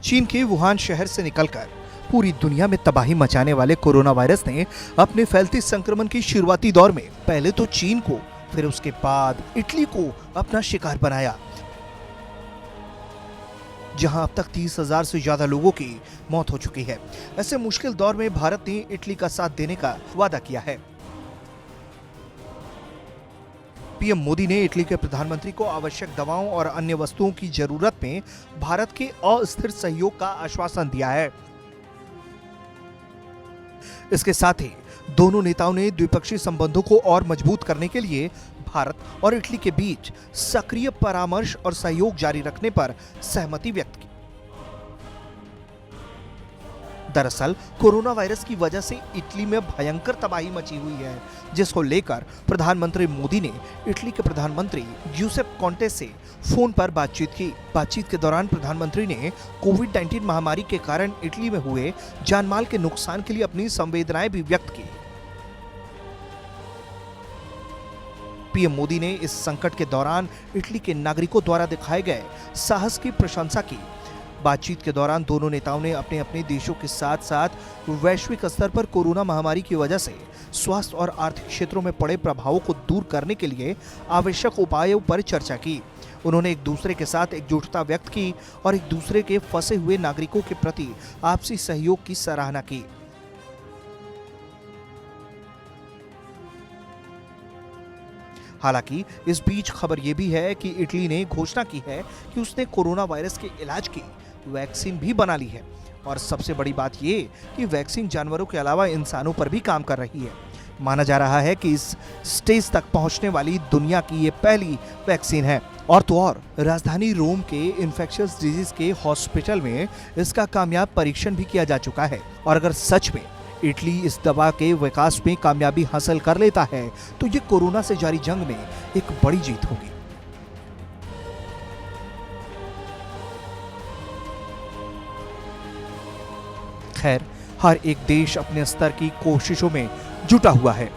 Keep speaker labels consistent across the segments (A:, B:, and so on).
A: चीन के वुहान शहर से निकलकर पूरी दुनिया में तबाही मचाने वाले कोरोना वायरस ने अपने फैलते संक्रमण के शुरुआती दौर में पहले तो चीन को, फिर उसके बाद इटली को अपना शिकार बनाया, जहां अब तक 30,000 से ज्यादा लोगों की मौत हो चुकी है। ऐसे मुश्किल दौर में भारत ने इटली का साथ देने का वादा किया है। पीएम मोदी ने इटली के प्रधानमंत्री को आवश्यक दवाओं और अन्य वस्तुओं की जरूरत में भारत के अस्थिर सहयोग का आश्वासन दिया है। इसके साथ ही दोनों नेताओं ने द्विपक्षीय संबंधों को और मजबूत करने के लिए भारत और इटली के बीच सक्रिय परामर्श और सहयोग जारी रखने पर सहमति व्यक्त की। दरअसल कोरोना वायरस की वजह से इटली में भयंकर तबाही मची हुई है, जिसको लेकर प्रधानमंत्री मोदी ने इटली के प्रधानमंत्री ग्यूसेप कॉन्टे से फोन पर बातचीत की। बातचीत के दौरान प्रधानमंत्री ने कोविड-19 महामारी के कारण इटली में हुए जानमाल के नुकसान के लिए अपनी संवेदनाएं भी व्यक्त की। पीएम मोदी ने इस संकट के दौरान इटली के नागरिकों द्वारा दिखाए गए साहस की प्रशंसा की। बातचीत के दौरान दोनों नेताओं ने अपने अपने देशों के साथ साथ वैश्विक स्तर पर कोरोना महामारी की वजह से स्वास्थ्य और आर्थिक क्षेत्रों में पड़े प्रभावों को दूर करने के लिए आवश्यक उपायों पर चर्चा की। उन्होंने एक दूसरे के साथ एकजुटता व्यक्त की और एक दूसरे के फंसे हुए नागरिकों के प्रति आपसी सहयोग की सराहना की। हालांकि इस बीच खबर यह भी है कि इटली ने घोषणा की है कि उसने कोरोना वायरस के इलाज की वैक्सीन भी बना ली है, और सबसे बड़ी बात यह कि वैक्सीन जानवरों के अलावा इंसानों पर भी काम कर रही है। माना जा रहा है कि इस स्टेज तक पहुंचने वाली दुनिया की ये पहली वैक्सीन है। और तो और राजधानी रोम के इन्फेक्शियस डिजीज के हॉस्पिटल में इसका कामयाब परीक्षण भी किया जा चुका है। और अगर सच में इटली इस दवा के विकास में कामयाबी हासिल कर लेता है तो ये कोरोना से जारी जंग में एक बड़ी जीत होगी। खैर, हर एक देश अपने स्तर की कोशिशों में जुटा हुआ है।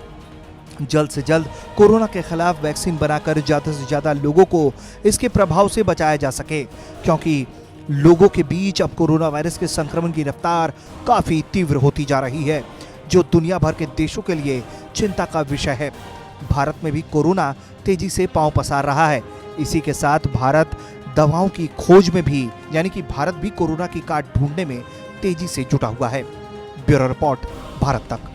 A: जल्द से जल्द कोरोना के खिलाफ वैक्सीन बनाकर ज्यादा से ज्यादा लोगों को इसके प्रभाव से बचाया जा सके, क्योंकि लोगों के बीच अब कोरोना वायरस के संक्रमण की रफ्तार काफी तीव्र होती जा रही है, जो दुनिया भर के देशों के लिए चिंता का विषय है। भारत में भी कोरोना तेजी से पांव पसार रहा है। इसी के साथ भारत दवाओं की खोज में भी, यानी कि भारत भी कोरोना की काट ढूंढने में तेजी से जुटा हुआ है। ब्यूरो रिपोर्ट, भारत तक।